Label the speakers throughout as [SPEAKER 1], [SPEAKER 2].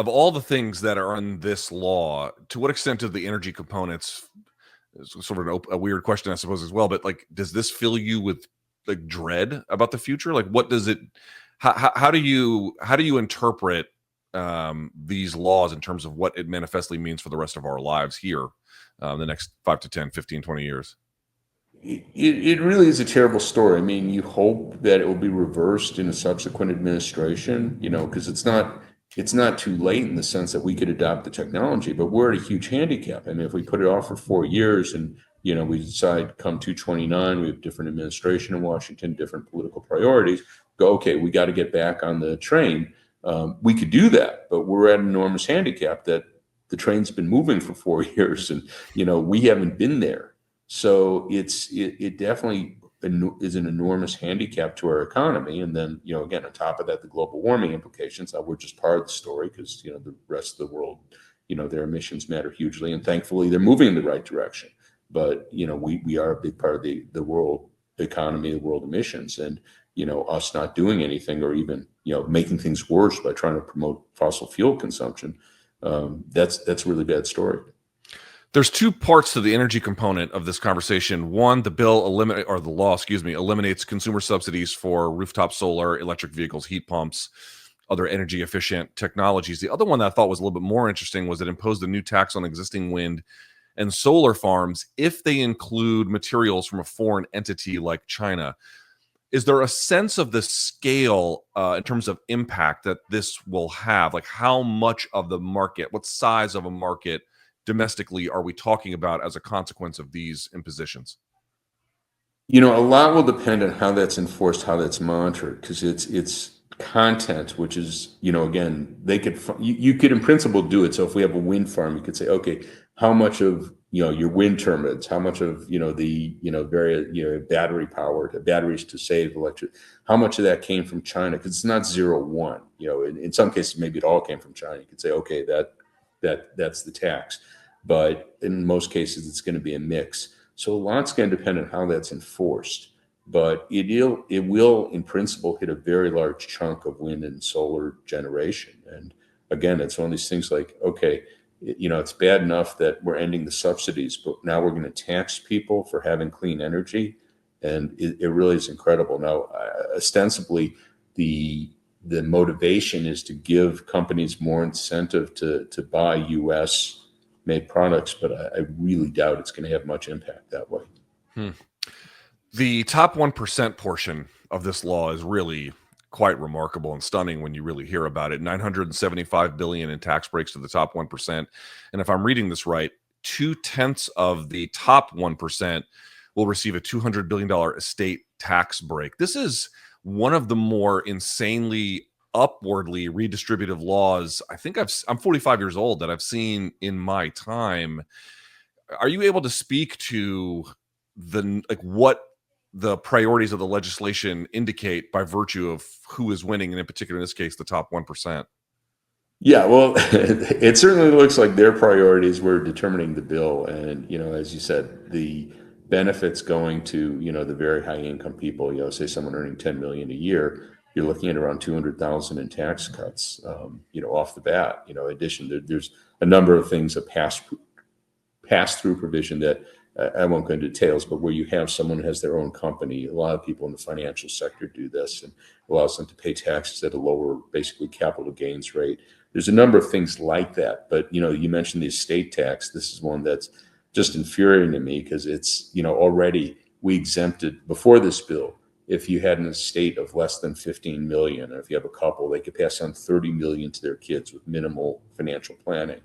[SPEAKER 1] of all the things that are on this law, to what extent do the energy components, it's sort of a weird question, I suppose, as well, but like, does this fill you with like dread about the future? Like, what does it, how do you interpret these laws in terms of what it manifestly means for the rest of our lives here, the next 5 to 10, 15, 20 years?
[SPEAKER 2] It really is a terrible story. I mean, you hope that it will be reversed in a subsequent administration, because it's not too late in the sense that we could adopt the technology, but we're at a huge handicap. I mean, if we put it off for 4 years and we decide come 229, we have different administration in Washington, different political priorities, go, okay, we got to get back on the train. We could do that, but we're at an enormous handicap that the train's been moving for 4 years, and we haven't been there. So it definitely is an enormous handicap to our economy. And then, again, on top of that, the global warming implications. We're just part of the story because, the rest of the world, their emissions matter hugely. And thankfully, they're moving in the right direction. But, we are a big part of the world economy, the world emissions. And, us not doing anything or even, making things worse by trying to promote fossil fuel consumption, that's a really bad story.
[SPEAKER 1] There's two parts to the energy component of this conversation. One, the law eliminates consumer subsidies for rooftop solar, electric vehicles, heat pumps, other energy efficient technologies. The other one that I thought was a little bit more interesting was it imposed a new tax on existing wind and solar farms if they include materials from a foreign entity like China. Is there a sense of the scale in terms of impact that this will have? Like, how much of the market, what size of a market domestically are we talking about as a consequence of these impositions?
[SPEAKER 2] A lot will depend on how that's enforced, how that's monitored, because it's content, which is, again, you could in principle do it. So if we have a wind farm, you could say, okay, how much of your wind turbines, how much of the various battery powered batteries to save electric, how much of that came from China? Because it's not 0-1. In some cases maybe it all came from China. You could say, okay, that's the tax, but in most cases it's going to be a mix. So a lot's going to depend on how that's enforced, but it will in principle hit a very large chunk of wind and solar generation. And again, it's one of these things like, okay, it's bad enough that we're ending the subsidies, but now we're going to tax people for having clean energy, and it really is incredible. Now, ostensibly, the motivation is to give companies more incentive to buy U.S. made products, but I really doubt it's going to have much impact that way.
[SPEAKER 1] The top 1% portion of this law is really quite remarkable and stunning when you really hear about it. $975 billion in tax breaks to the top 1%. And if I'm reading this right, 2/10 of the top 1% will receive a $200 billion estate tax break. This is one of the more insanely upwardly redistributive laws I think I'm 45 years old that I've seen in my time. Are you able to speak to what the priorities of the legislation indicate by virtue of who is winning, and in particular in this case the top 1%?
[SPEAKER 2] Yeah, well, it certainly looks like their priorities were determining the bill, and as you said, the benefits going to the very high income people. Say someone earning 10 million a year, you're looking at around 200,000 in tax cuts. Off the bat. In addition, there's a number of things, a pass through provision that I won't go into details, but where you have someone who has their own company. A lot of people in the financial sector do this, and allows them to pay taxes at a lower, basically capital gains rate. There's a number of things like that, but you mentioned the estate tax. This is one that's just infuriating to me because it's already we exempted before this bill. If you had an estate of less than 15 million, or if you have a couple, they could pass on 30 million to their kids with minimal financial planning.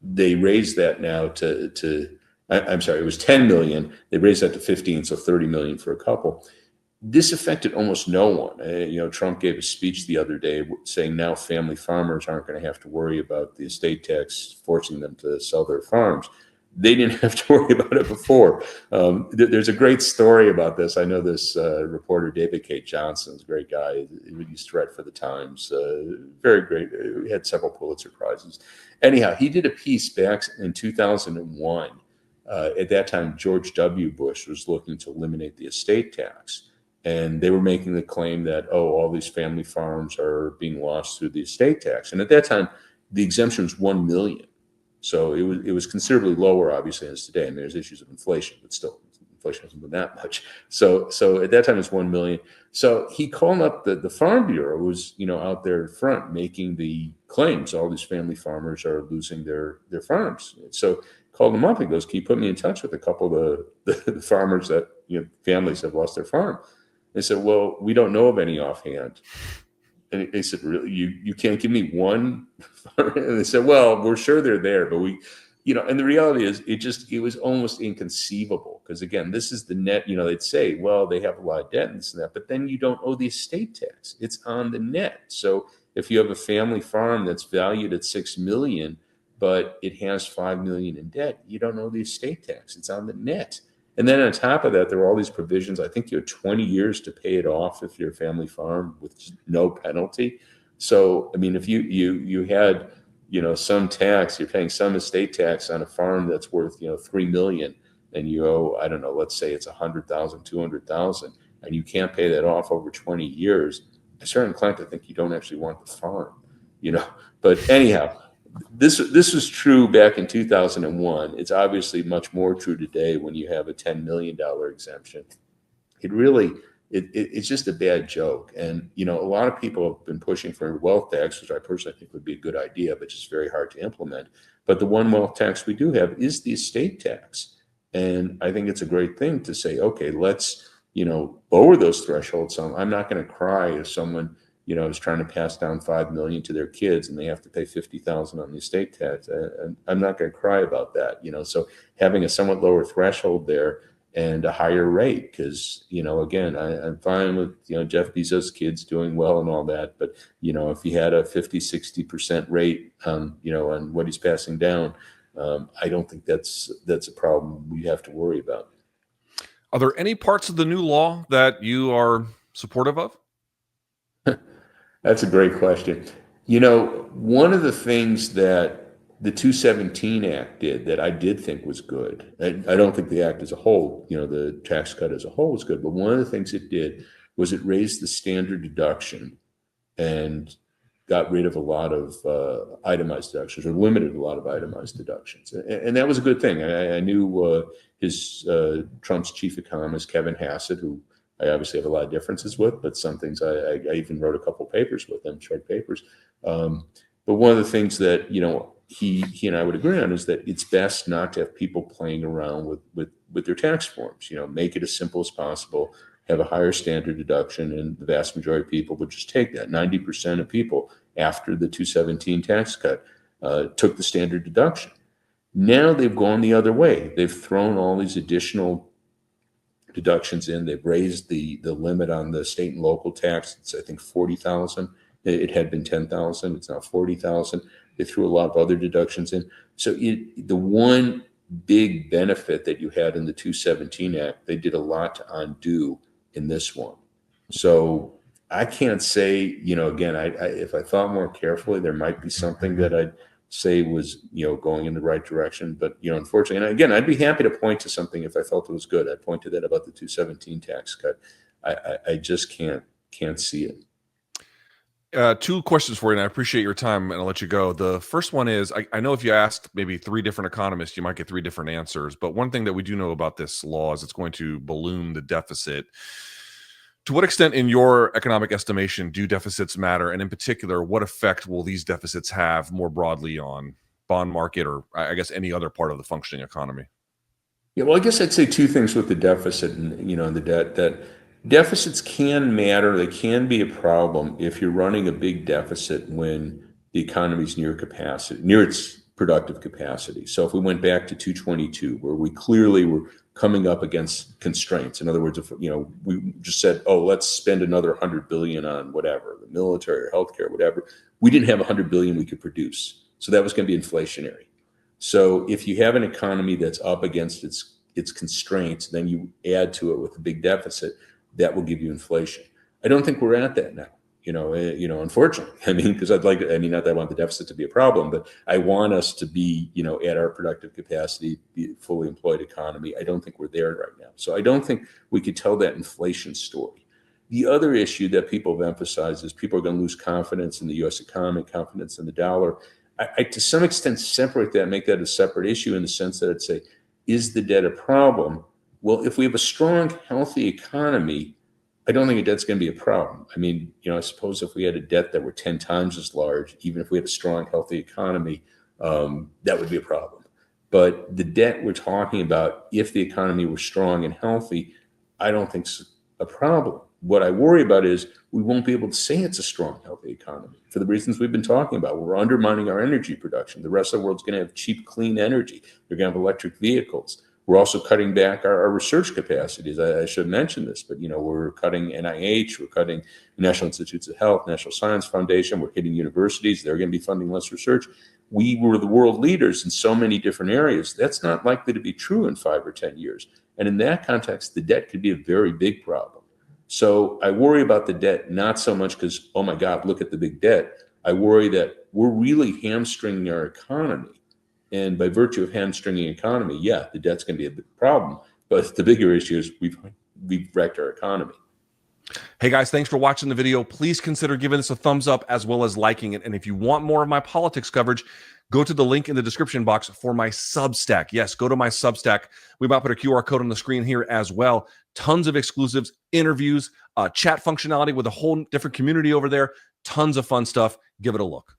[SPEAKER 2] They raised that now I'm sorry, it was 10 million. They raised that to 15, so 30 million for a couple. This affected almost no one. Trump gave a speech the other day saying now family farmers aren't going to have to worry about the estate tax forcing them to sell their farms. They didn't have to worry about it before. There's a great story about this. I know this reporter, David K. Johnson, is a great guy. He used to write for the Times. Very great. He had several Pulitzer Prizes. Anyhow, he did a piece back in 2001. At that time, George W. Bush was looking to eliminate the estate tax. And they were making the claim that, oh, all these family farms are being lost through the estate tax. And at that time, the exemption was 1 million. So it was considerably lower, obviously, than it is today. I mean, there's issues of inflation, but still, inflation hasn't been that much. So at that time, it's 1 million. So he called up the Farm Bureau, who was out there in front making the claims. All these family farmers are losing their farms. So called him up. He goes, "Can you put me in touch with a couple of the farmers that families have lost their farm?" They said, "Well, we don't know of any offhand." And they said, "Really? You can't give me one?" And they said, "Well, we're sure they're there, but and the reality is it was almost inconceivable because again, this is the net, they'd say, well, they have a lot of debt and this and that, but then you don't owe the estate tax. It's on the net. So if you have a family farm that's valued at 6 million, but it has 5 million in debt, you don't owe the estate tax. It's on the net. And then on top of that, there are all these provisions. I think you have 20 years to pay it off if you're a family farm with no penalty. So, I mean, if you had, some tax, you're paying some estate tax on a farm that's worth, 3 million, and you owe, I don't know, let's say it's 100,000, 200,000, and you can't pay that off over 20 years. I'm certainly inclined to think you don't actually want the farm, But anyhow, this was true back in 2001. It's obviously much more true today when you have a $10 million exemption. It's just a bad joke. And, a lot of people have been pushing for a wealth tax, which I personally think would be a good idea, but just very hard to implement. But the one wealth tax we do have is the estate tax. And I think it's a great thing to say, okay, let's, lower those thresholds. So I'm not going to cry if someone, is trying to pass down 5 million to their kids and they have to pay 50,000 on the estate tax. I'm not going to cry about that, So having a somewhat lower threshold there and a higher rate, because again, I'm fine with Jeff Bezos' kids doing well and all that, but if he had a 50-60% rate on what he's passing down, I don't think that's a problem we have to worry about.
[SPEAKER 1] Are there any parts of the new law that you are supportive of?
[SPEAKER 2] That's a great question. One of the things that the 217 Act did that I did think was good, I don't think the Act as a whole, the tax cut as a whole was good, but one of the things it did was it raised the standard deduction and got rid of a lot of itemized deductions or limited a lot of itemized deductions. And that was a good thing. I knew Trump's chief economist, Kevin Hassett, who I obviously have a lot of differences with, but some things I even wrote a couple papers with them, short papers. But one of the things that, he and I would agree on is that it's best not to have people playing around with their tax forms, make it as simple as possible, have a higher standard deduction, and the vast majority of people would just take that. 90% of people after the 217 tax cut took the standard deduction. Now they've gone the other way. They've thrown all these additional deductions in. They've raised the limit on the state and local tax. It's, I think, 40,000. It had been 10,000. It's now 40,000. They threw a lot of other deductions in. So the one big benefit that you had in the 217 Act, they did a lot to undo in this one. So I can't say, again, if I thought more carefully, there might be something that I'd say was, going in the right direction. But, unfortunately, and again, I'd be happy to point to something if I felt it was good. I'd point to that about the 217 tax cut. I just can't see it.
[SPEAKER 1] Two questions for you, and I appreciate your time, and I'll let you go. The first one is, I know if you asked maybe 3 different economists, you might get 3 different answers. But one thing that we do know about this law is it's going to balloon the deficit. To what extent, in your economic estimation, do deficits matter? And in particular, what effect will these deficits have more broadly on bond market or, I guess, any other part of the functioning economy?
[SPEAKER 2] Yeah, well, I guess I'd say 2 things with the deficit and the debt. That deficits can matter. They can be a problem if you're running a big deficit when the economy's near capacity, near its productive capacity. So if we went back to 222, where we clearly were coming up against constraints. In other words, if we just said, "Oh, let's spend another 100 billion on whatever, the military or healthcare, whatever," we didn't have 100 billion we could produce. So that was going to be inflationary. So if you have an economy that's up against its constraints, then you add to it with a big deficit, that will give you inflation. I don't think we're at that now. Unfortunately, because not that I want the deficit to be a problem, but I want us to be, at our productive capacity, be a fully employed economy. I don't think we're there right now. So I don't think we could tell that inflation story. The other issue that people have emphasized is people are going to lose confidence in the U.S. economy, confidence in the dollar. I to some extent, separate that, make that a separate issue in the sense that I'd say, is the debt a problem? Well, if we have a strong, healthy economy, I don't think a debt's going to be a problem. I mean, I suppose if we had a debt that were 10 times as large, even if we had a strong, healthy economy, that would be a problem. But the debt we're talking about, if the economy were strong and healthy, I don't think it's a problem. What I worry about is we won't be able to say it's a strong, healthy economy for the reasons we've been talking about. We're undermining our energy production. The rest of the world's going to have cheap, clean energy. They're going to have electric vehicles. We're also cutting back our research capacities. I should mention this, but we're cutting NIH, we're cutting National Institutes of Health, National Science Foundation, we're hitting universities. They're going to be funding less research. We were the world leaders in so many different areas. That's not likely to be true in 5 or 10 years. And in that context, the debt could be a very big problem. So I worry about the debt, not so much because, oh my God, look at the big debt. I worry that we're really hamstringing our economy. And by virtue of hamstringing economy, yeah, the debt's going to be a big problem. But the bigger issue is we've wrecked our economy.
[SPEAKER 1] Hey guys, thanks for watching the video. Please consider giving this a thumbs up as well as liking it. And if you want more of my politics coverage, go to the link in the description box for my Substack. Yes, go to my Substack. We might put a QR code on the screen here as well. Tons of exclusives, interviews, chat functionality with a whole different community over there. Tons of fun stuff. Give it a look.